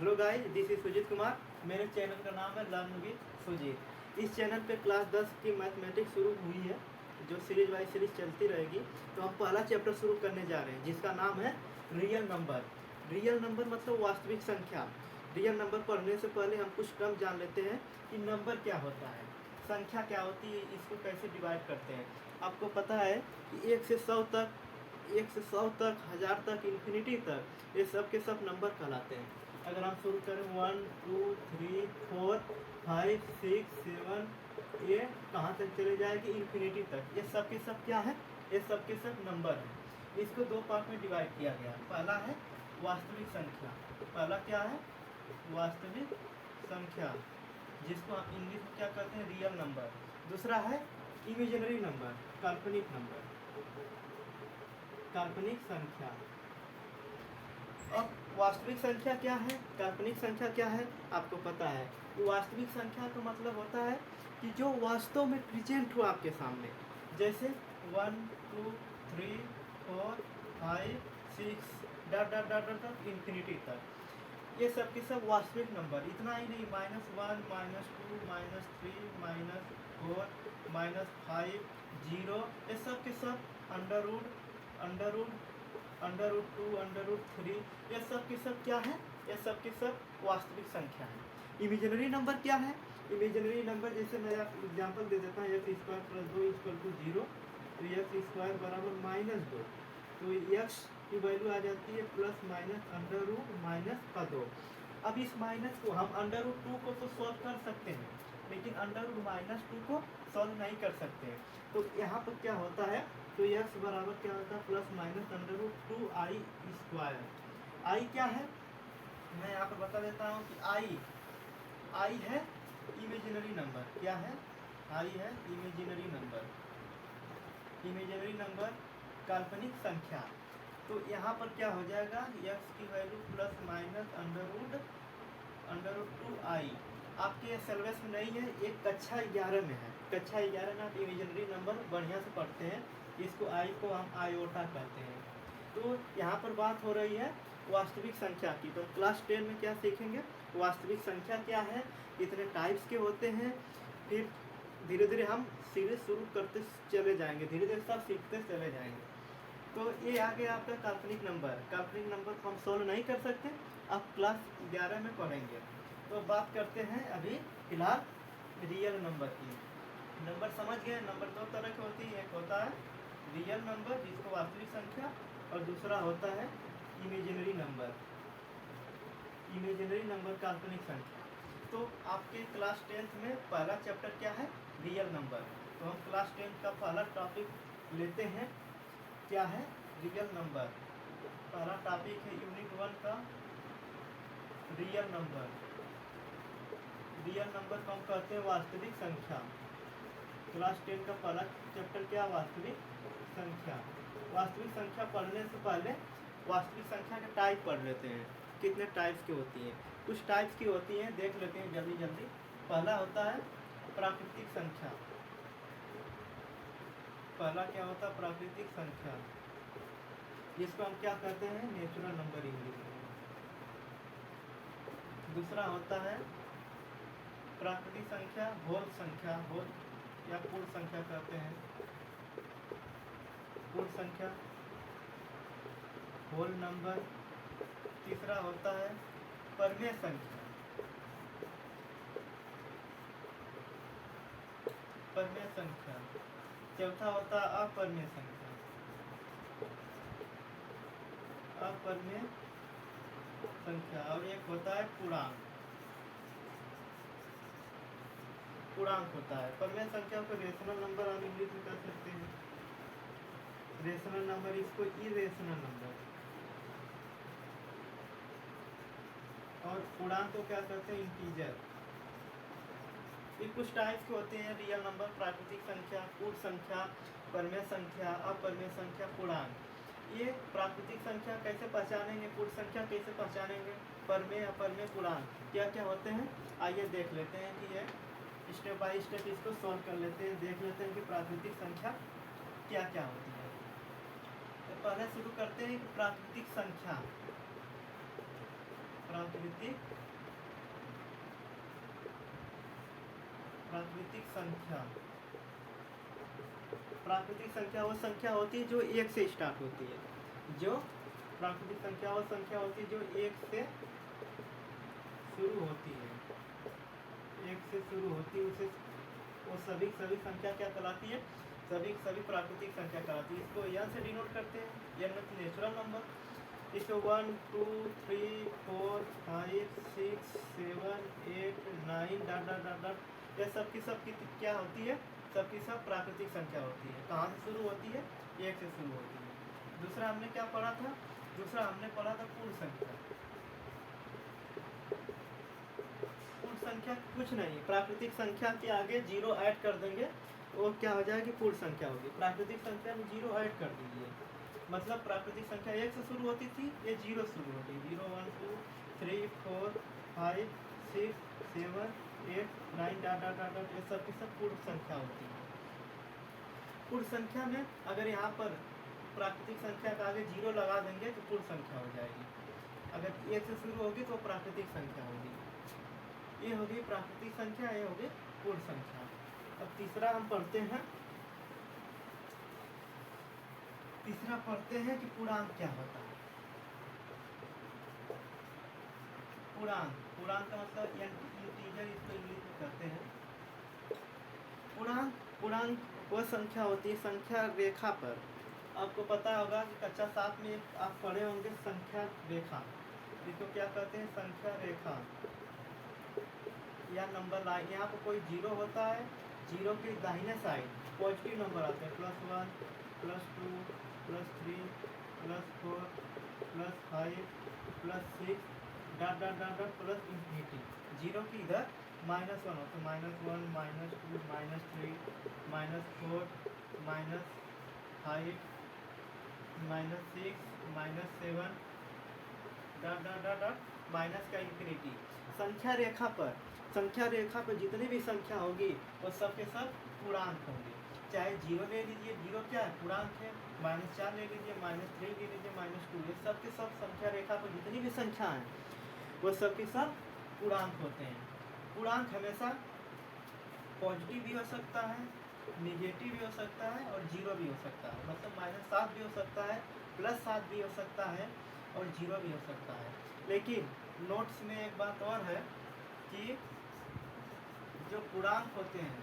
Hello guys, this is Sujeet Kumar. मेरे channel का नाम है लर्न विद सुजीत। इस चैनल पे क्लास 10 की मैथमेटिक्स शुरू हुई है, जो सीरीज बाई सीरीज चलती रहेगी। तो हम पहला चैप्टर शुरू करने जा रहे हैं, जिसका नाम है रियल नंबर। रियल नंबर मतलब वास्तविक संख्या। रियल नंबर पढ़ने से पहले हम कुछ टर्म जान लेते हैं कि नंबर क्या होता है, संख्या क्या होती है, इसको कैसे डिवाइड करते हैं। आपको पता है कि 1 से 100 तक, 1000 तक, इन्फिनिटी तक, ये सब के सब नंबर कहलाते हैं। अगर हम शुरू करें 1 2 3 4 5 6 7, ये कहाँ तक चले जाएगी? इन्फिनिटी तक। ये सब के सब क्या है? ये सब के सब नंबर है। इसको दो पार्ट में डिवाइड किया गया। पहला है वास्तविक संख्या। पहला क्या है? वास्तविक संख्या, जिसको हम इंग्लिश में क्या कहते हैं? Real number. दूसरा है इमेजिनरी नंबर, काल्पनिक नंबर, काल्पनिक संख्या। अब वास्तविक संख्या क्या है, काल्पनिक संख्या क्या है, आपको पता है। वास्तविक संख्या का मतलब होता है कि जो वास्तव में प्रेजेंट हो आपके सामने, जैसे 1 2 3 4 5 6 dot dot dot dot dot infinity तक, ये सब के सब वास्तविक नंबर। इतना ही नहीं, -1 -2 -3 -4 -5 0, ये सब के सब अंडर रूट √2 √3, ये सब के सब क्या है? ये सब के सब वास्तविक संख्या है। इमेजिनरी नंबर क्या है? इमेजिनरी नंबर, जैसे मैं आपको एग्जांपल दे देता हूँ, x² + 2 = 0, तो x² = -2, तो x की वैल्यू आ जाती है ±√-2। अब इस माइनस को हम √2 को तो सॉल्व कर सकते हैं, लेकिन √-2 को सॉल्व नहीं कर सकते हैं। तो यहाँ पर क्या होता है? तो x बराबर क्या होता है? ±√2i²। i क्या है? मैं यहाँ पर बता देता हूँ कि i है इमेजिनरी नंबर। क्या है? i है इमेजिनरी नंबर, इमेजिनरी नंबर, काल्पनिक संख्या। तो यहाँ पर क्या हो जाएगा? x की वैल्यू ±√2i। आपके सिलेबस में नहीं है, एक कक्षा 11 में है। कक्षा 11 में आप इमेजिनरी नंबर बढ़िया से पढ़ते हैं। इसको i को हम आयोटा कहते हैं। तो यहाँ पर बात हो रही है वास्तविक संख्या की। तो क्लास 10 में क्या सीखेंगे? वास्तविक संख्या क्या है, कितने टाइप्स के होते हैं। फिर धीरे धीरे हम सीरीज शुरू करते चले जाएंगे, धीरे धीरे सब सीखते चले जाएंगे। तो ये आ गया आपका काल्पनिक नंबर। काल्पनिक नंबर को हम सोल्व नहीं कर सकते, आप क्लास 11 में पढ़ेंगे। तो बात करते हैं अभी फिलहाल रियल नंबर की। नंबर समझ गए? नंबर दो तरह की होती है, एक होता है रियल नंबर, जिसको वास्तविक संख्या, और दूसरा होता है इमेजिनरी नंबर। इमेजिनरी नंबर, काल्पनिक संख्या। तो आपके क्लास 10th में पहला चैप्टर क्या है? Real number. तो हम क्लास 10th का पहला टॉपिक लेते हैं, क्या है? Real number. पहला टॉपिक है यूनिट 1 का रियल नंबर। रियल नंबर को हम कहते हैं वास्तविक संख्या। क्लास 10 का पहला चैप्टर क्या? वास्तविक संख्या। वास्तविक संख्या पढ़ने से पहले वास्तविक संख्या के टाइप पढ़ लेते हैं, कितने टाइप्स की होती हैं। कुछ टाइप्स की होती हैं, देख लेते हैं जल्दी जल्दी। पहला होता है प्राकृतिक संख्या। पहला क्या होता है? प्राकृतिक संख्या, जिसको हम क्या कहते हैं? नेचुरल नंबर इंग्लिश में। दूसरा होता है प्राकृतिक संख्या, होल संख्या, होल या पूर्ण संख्या कहते हैं, पूर्ण संख्या, होल नंबर। तीसरा होता है परमेय संख्या, परमेय संख्या। चौथा होता है अपरमेय संख्या, अपरमेय संख्या। और एक होता है पूर्णांक, पूर्णांक होता है। परमेय संख्या को रेशनल नंबर हम इंग्लिश में कह सकते हैं, रेशनल नंबर, इसको इरेशनल नंबर। और पूर्णांक को क्या कहते हैं? इंटीजर। ये कुछ टाइप्स के होते हैं रियल नंबर, प्राकृतिक संख्या, पूर्ण संख्या, परमेय संख्या, अपरमेय संख्या, पूर्णांक। ये प्राकृतिक संख्या कैसे पहचानेंगे, पूर्ण संख्या कैसे पहचानेंगे, परमेय, अपरमेय, पूर्णांक क्या क्या होते हैं, आइए देख लेते हैं कि ये स्टेप बाय स्टेप इसको सॉल्व कर लेते हैं, देख लेते हैं कि प्राकृतिक संख्या क्या क्या होती है। तो पहले शुरू करते हैं प्राकृतिक संख्या। प्राकृतिक संख्या। प्राकृतिक संख्या वो संख्या होती है जो एक से स्टार्ट होती है। जो प्राकृतिक संख्या वो संख्या होती है जो एक से शुरू होती है। एक से शुरू होती है, उसे वो सभी संख्या क्या कहलाती है? सभी प्राकृतिक संख्या कहलाती है। इसको n से डिनोट करते हैं। n मतलब नेचुरल नंबर। इसको 1 2 3 4 5 6 7 8 9 डॉट डॉट डॉट डॉट, यह सब की क्या होती है? सबकी सब प्राकृतिक संख्या होती है। कहाँ से शुरू होती है? एक से शुरू होती है। दूसरा हमने क्या पढ़ा था? दूसरा हमने पढ़ा था पूर्ण संख्या। पूर्ण संख्या कुछ नहीं, प्राकृतिक संख्या के आगे 0 ऐड कर देंगे, वो क्या हो जाएगी? पूर्ण संख्या होगी। प्राकृतिक संख्या में 0 ऐड कर दीजिए, मतलब प्राकृतिक संख्या 1 से शुरू होती थी, ये 0 शुरू होती है। 0 1 2 3 4 5 6 7 8 9 डॉट डॉट डॉट डॉट, ये सब की सब पूर्ण संख्या होती है। पूर्ण संख्या में अगर यहाँ पर प्राकृतिक संख्या का आगे 0 लगा देंगे तो पूर्ण संख्या हो जाएगी। अगर 1 से शुरू होगी तो प्राकृतिक संख्या होगी। ये होगी प्राकृतिक संख्या, ये होगी पूर्ण संख्या। अब तीसरा हम पढ़ते हैं। तीसरा पढ़ते हैं कि पूर्णांक क्या होता है। पूर्णांक का मतलब इंटीजर, इसको इंग्लिश में कहते हैं पूर्णांक वह संख्या होती है संख्या रेखा पर। आपको पता होगा कि कक्षा 7 में आप पढ़े होंगे संख्या रेखा। इसको क्या कहते हैं? संख्या रेखा या नंबर लाइन। यहाँ पर कोई 0 होता है, 0 के दाहिने साइड पॉजिटिव नंबर आते हैं, +1 +2 +3 +4 +5 +6 dot dot dot dot plus infinity. 0 की इधर -1 होता है, -1 -2 -3 -4 -5 -6 -7 dot dot dot dot minus का इंफिनिटी। संख्या रेखा पर जितनी भी संख्या होगी वो सब के सब पूर्णांक होंगे। चाहे 0 ले लीजिए, 0 क्या है? पूर्णांक है। -4 ले लीजिए, -3 ले लीजिए, -2, ये सब के सब संख्या रेखा पर जितनी भी संख्या है वो सब के सब पूर्णांक होते हैं। पूर्णांक हमेशा पॉजिटिव भी हो सकता है, निगेटिव भी हो सकता है और 0 भी हो सकता है। मतलब -7 भी हो सकता है, +7 भी हो सकता है और 0 भी हो सकता है। लेकिन नोट्स में एक बात और है कि जो पूर्णांक होते हैं,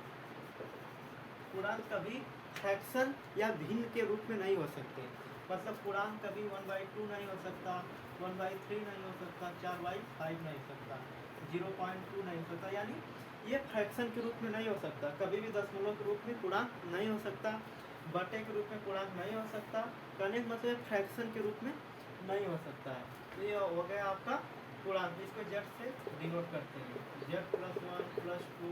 पूर्णांक कभी फ्रैक्शन या भिन्न के रूप में नहीं हो सकते। मतलब पूर्णांक कभी 1/2 नहीं हो सकता, 1/3 नहीं हो सकता, 4/5 नहीं हो सकता, 0.2 नहीं हो सकता। यानी ये फ्रैक्शन के रूप में नहीं हो सकता। कभी भी दशमलव के रूप में पूर्णांक नहीं हो सकता, बटे के रूप में पूर्णांक नहीं हो सकता। कहने का मतलब फ्रैक्शन के रूप में नहीं हो सकता है। तो ये हो गया आपका पूर्णांक। इसको Z से डिनोट करते हैं। Z +1 +2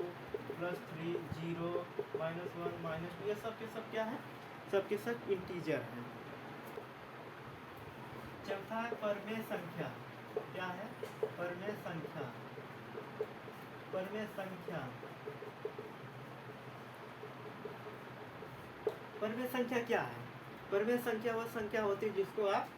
+3 0 -1 -2, ये सब के सब क्या है? सब के सब इंटीजर हैं। चौथा है परमेय संख्या। क्या है? परमेय संख्या। परमेय संख्या क्या है? परमेय संख्या वह संख्या होती है जिसको आप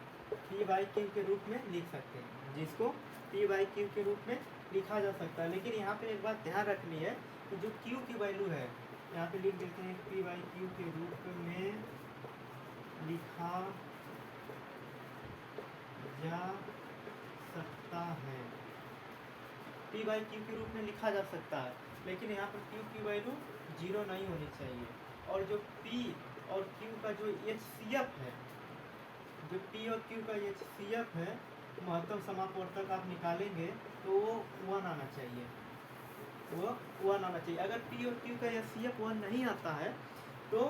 P/Q के रूप में लिख सकते हैं, जिसको P/Q के रूप में लिखा जा सकता है। लेकिन यहाँ पे एक बात ध्यान रखनी है कि जो Q की वैल्यू है, यहाँ पे लिख देते हैं P/Q के रूप में लिखा जा सकता है। P/Q के रूप में लिखा जा सकता है, लेकिन यहाँ पर Q की वैल्यू 0 नहीं होनी चाहिए। और जो P और Q का जो HCF है, जो P और Q का HCF है, महत्तम समापवर्तक आप निकालेंगे तो वो 1 आना चाहिए। वो 1 आना चाहिए। अगर P और Q का HCF 1 नहीं आता है तो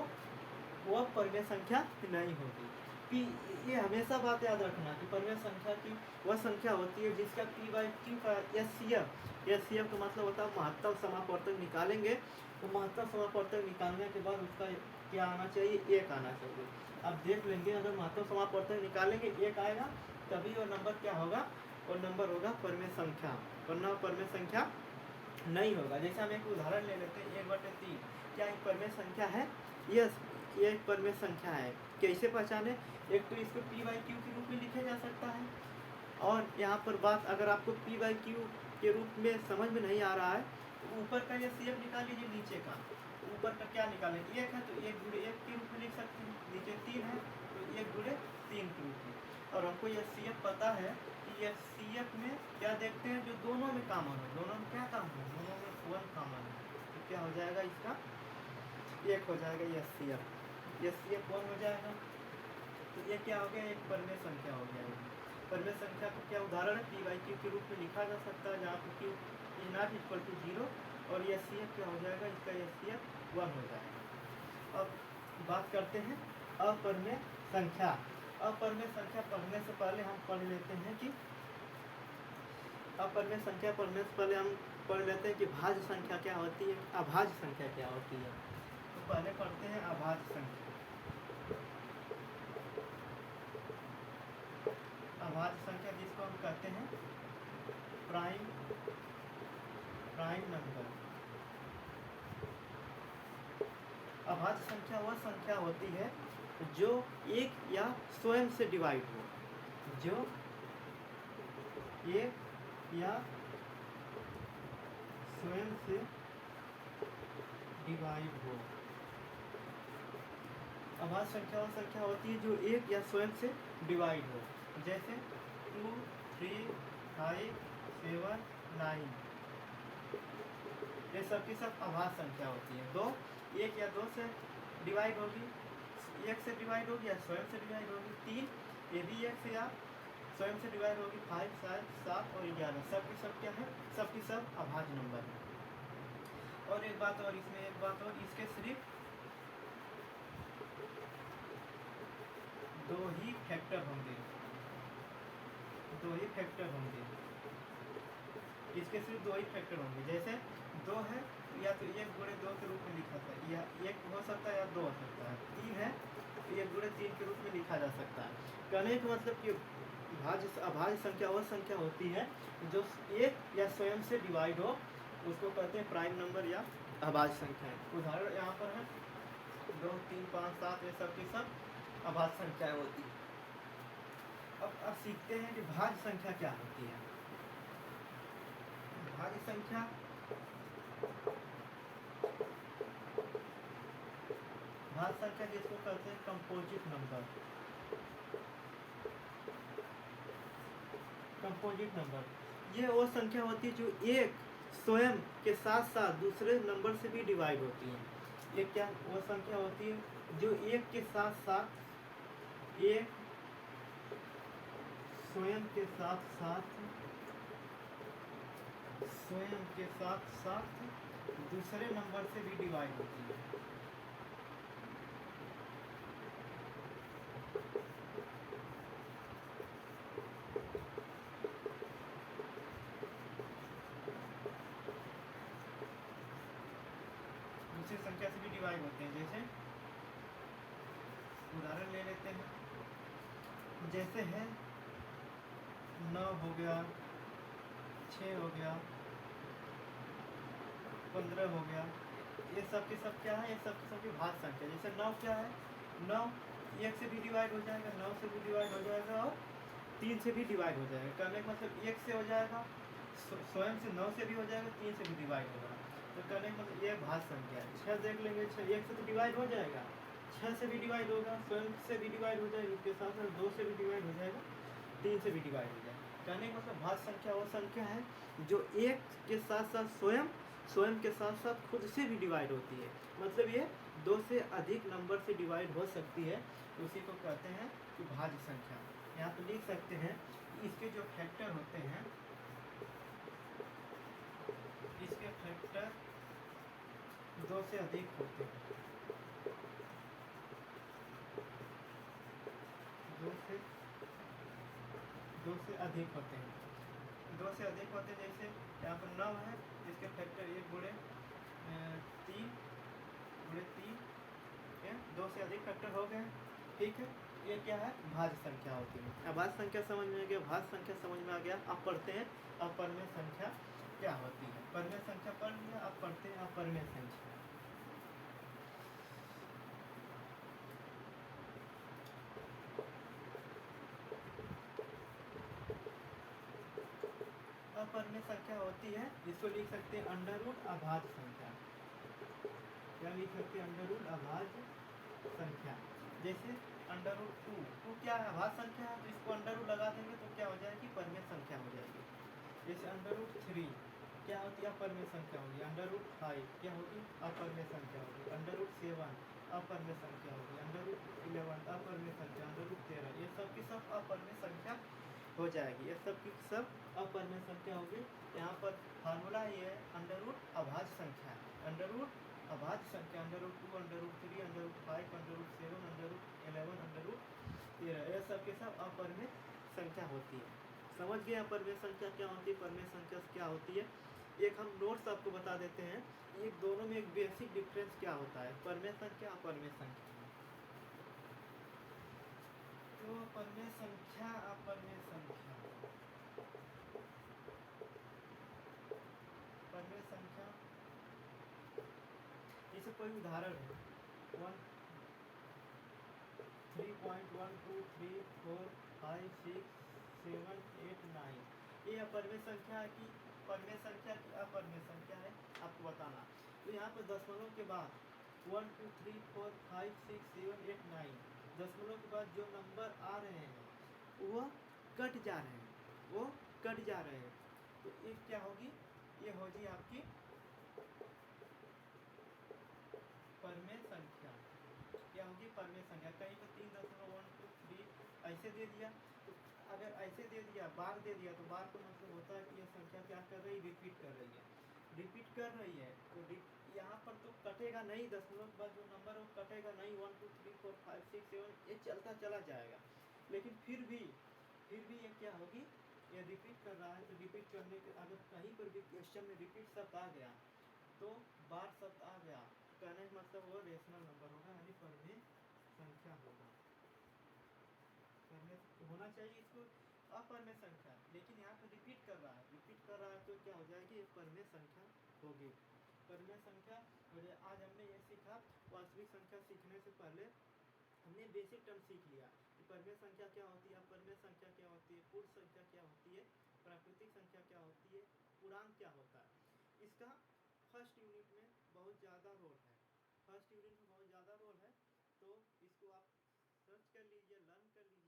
वह परमेय संख्या नहीं होगी। P, ये हमेशा बात याद रखना कि परमेय संख्या की वह संख्या होती है जिसका P/Q का HCF का मतलब होता है महत्तम समापवर्तक निकालेंगे तो महत्तम समापवर्तक निकालने के बाद उसका क्या आना चाहिए? 1 आना चाहिए। अब देख लेंगे, अगर महत्तम समापवर्तक निकालेंगे 1 आएगा तभी वो नंबर क्या होगा? वो नंबर होगा परमेय संख्या, वरना परमेय संख्या नहीं होगा। जैसे हम एक उदाहरण ले लेते हैं, 1/3 क्या एक परमेय संख्या है? यस, ये एक परमेय संख्या है। कैसे पहचाने? एक तो इसको P/Q के रूप में लिखा जा सकता है, और यहाँ पर बात अगर आपको पी बाई क्यू के रूप में समझ में नहीं आ रहा है तो ऊपर का ये सी एफ निकाल लीजिए, नीचे का ऊपर का क्या निकालें, एक है तो एक गुणे एक के रूप में लिख सकते हैं, नीचे 3 है तो एक गुणे 3 के रूप में। और हमको यह सी एफ पता है कि यह सी एफ में क्या देखते हैं जो दोनों में कॉमन हो, दोनों में क्या कॉमन है, दोनों में 1 कॉमन है, तो क्या हो जाएगा इसका 1 हो जाएगा, यह सी एफ 1 हो जाएगा। तो ये क्या हो गया, एक परमेय संख्या हो गया। परमेय संख्या को क्या उदाहरण है, पी बाई क्यू के रूप में लिखा जा सकता है, जहाँ पर Q is not equal to 0 और यह सी एफ क्या हो जाएगा, इसका यह सी एफ 1 हो जाएगा। अब बात करते हैं अपरमेय संख्या। अपरमेय संख्या पढ़ने से पहले हम पढ़ लेते हैं कि अपरमेय संख्या पढ़ने से पहले हम पढ़ लेते हैं कि भाज्य संख्या क्या होती है, अभाज्य संख्या क्या होती है। तो पहले पढ़ते हैं अभाज्य संख्या। अभाज्य संख्या जिसको हम कहते हैं प्राइम नंबर। अभाज्य संख्या वह संख्या होती है जो एक या स्वयं से डिवाइड हो, जो एक या स्वयं से डिवाइड हो। अभाज्य संख्या वह संख्या होती है जो एक या स्वयं से डिवाइड हो, जैसे 2, 3, 5, 7, 9, ये सब की सब अभाज्य संख्या होती है। 2 1 या 2 से डिवाइड होगी, 1 से डिवाइड होगी या स्वयं से डिवाइड होगी। 3 ये भी 1 से या स्वयं से डिवाइड होगी। 5, 7 और 11 सब की सब क्या है, सब की सब अभाज्य नंबर है। और एक बात और, इसमें एक बात और, इसके सिर्फ 2 ही फैक्टर होंगे, 2 ही फैक्टर होंगे, इसके सिर्फ 2 ही फैक्टर होंगे। जैसे 2 है या तो 1 गुणे 2 के रूप में लिखा था, या 1 हो सकता है या 2 हो सकता है। 3 है तो 1 गुणे 3 के रूप में लिखा जा सकता है। कहने का मतलब कि अभाज्य संख्या वह संख्या होती है जो एक या स्वयं से डिवाइड हो, उसको कहते हैं प्राइम नंबर या अभाज्य संख्या। उदाहरण यहाँ पर है 2, 3, 5, 7 ये सब की सब अभाज्य संख्या होती है। अब सीखते हैं कि भाज्य संख्या क्या होती है। भाज्य संख्या जिसको कहते हैं कंपोजिट नंबर। कंपोजिट नंबर ये वो संख्या होती है जो एक स्वयं के साथ साथ दूसरे नंबर से भी डिवाइड होती है। ये क्या वो संख्या होती है जो एक के साथ साथ, एक स्वयं के साथ साथ दूसरे नंबर से भी डिवाइड होती है। दूसरी संख्या से भी डिवाइड होते हैं। जैसे उदाहरण ले लेते हैं, जैसे है 9 हो गया, 6 हो गया, 15 हो गया, ये सब के सब क्या है, ये सब के सब की भाज्य संख्या। जैसे 9 क्या है, 9 1 से भी डिवाइड हो जाएगा, 9 से भी डिवाइड हो जाएगा और 3 से भी डिवाइड हो जाएगा। कहने का मतलब 1 से हो जाएगा, स्वयं से 9 से भी हो जाएगा, 3 से भी डिवाइड होगा। तो कहने का मतलब ये भाज्य संख्या है। 6 देख लेंगे, 6 1 से तो डिवाइड हो जाएगा, 6 से भी डिवाइड होगा, स्वयं से भी डिवाइड हो जाएगा, इसके साथ साथ 2 से भी डिवाइड हो जाएगा, 3 से भी डिवाइड हो जाएगा। कहने का मतलब भाज्य संख्या वो संख्या है जो एक के साथ साथ स्वयं के साथ साथ खुद से भी डिवाइड होती है। मतलब ये 2 से अधिक नंबर से डिवाइड हो सकती है, उसी को कहते हैं कि भाज्य संख्या। यहाँ पे लिख सकते हैं इसके जो फैक्टर होते हैं, इसके फैक्टर 2 से अधिक होते हैं, 2 से अधिक होते हैं, 2 से अधिक होते हैं। जैसे यहाँ पर 9 है, इसके फैक्टर 1 गुणे 3 गुणे 3, 2 से अधिक फैक्टर हो गए। ठीक है, ये क्या है, भाज्य संख्या होती है। अब भाज्य संख्या समझ में आ गया, भाज्य संख्या समझ में आ गया। अब पढ़ते हैं अपरमेय संख्या क्या होती है। परमेय संख्या पढ़ लिया, अब पढ़ते हैं अपरमेय संख्या। अपरिमेय संख्या होती है, इसको लिख सकते हैं अंडर रूट अभाज्य संख्या। क्या लिख सकते हैं? अंडर रूट अभाज्य संख्या। जैसे अंडर रूट टू क्या है? अभाज्य संख्या है, तो इसको अंडर रूट लगा देंगे तो क्या हो जाएगी? परिमेय संख्या हो जाएगी। जैसे अंडर रूट थ्री क्या होती है? अपरिमेय संख्या होगी। अंडर रूट फाइव क्या होगी? अपरिमेय संख्या होगी। अंडर रूट सेवन अपरिमेय संख्या होगी। अंडर रूट 11 अपरिमेय संख्या। अंडर रूट 13 ये सब की सब अपरिमेय संख्या हो जाएगी। ये सब की सब अपरिमेय संख्या होगी। यहाँ पर फार्मूला ये है अंडर रूट अभाज्य संख्या। अंडर रूट अभाज्य संख्या under root two, under root three, under root five, under root seven, under root 11, under root 13 ये सब के सब अपरिमेय संख्या होती है। समझ गए अपरिमेय संख्या क्या होती है, परिमेय संख्या क्या होती है? एक हम नोट्स आपको बता देते हैं, ये दोनों में एक बेसिक डिफरेंस क्या होता है परिमेय संख्या अपरिमेय संख्या में। तो परिमेय संख्या अपरिमेय संख्या, परिमेय संख्या जैसे कोई उदाहरण है 3.123456789 ये अपरिमेय संख्या की परिमेय संख्या की अपरिमेय संख्या है, आपको बताना। तो यहाँ पर दशमलव के बाद 1 2 3 4 5 6 7 8 9 दशमलव के बाद जो नंबर आ रहे हैं वो कट जा रहे हैं, वो कट जा रहे हैं। तो एक क्या होगी? ये होगी आपकी परिमेय संख्या। क्या होगी? परिमेय संख्या। कहीं पर 3.123 ऐसे दे दिया, तो अगर ऐसे दे दिया बार दे दिया तो बार का मतलब होता है कि यह संख्या क्या कर रही है? रिपीट कर रही है, रिपीट कर रही है। तो यहाँ पर तो कटेगा नहीं, दशमलव के बाद जो नंबर है वो कटेगा नहीं। 1 2 3 4 5 6 7 ये चलता चला जाएगा। लेकिन फिर भी ये क्या होगी? ये रिपीट कर रहा है, तो रिपीट करने के अगर कहीं पर भी क्वेश्चन में रिपीट शब्द आ गया तो बार शब्द आ गया, कहने का मतलब वो रेशनल नंबर होगा, यानी परिमेय संख्या होगा। परिमेय होना चाहिए इसको अपरिमेय संख्या, लेकिन यहाँ पर रिपीट कर रहा है, रिपीट कर रहा है तो क्या हो जाएगी? परिमेय संख्या होगी। परिमेय संख्या हो जाए। आज हमने ये सीखा, वास्तविक संख्या सीखने से पहले हमने बेसिक टर्म सीख लिया कि परिमेय संख्या क्या होती है, अपरिमेय संख्या क्या होती है, पूर्ण संख्या क्या होती है, प्राकृतिक संख्या क्या होती है, पूर्णांक क्या होता है। इसका फर्स्ट यूनिट में बहुत ज़्यादा रोल है, फर्स्ट यूनिट में बहुत ज़्यादा रोल है, तो इसको आप सर्च कर लीजिए, लर्न कर लीजिए।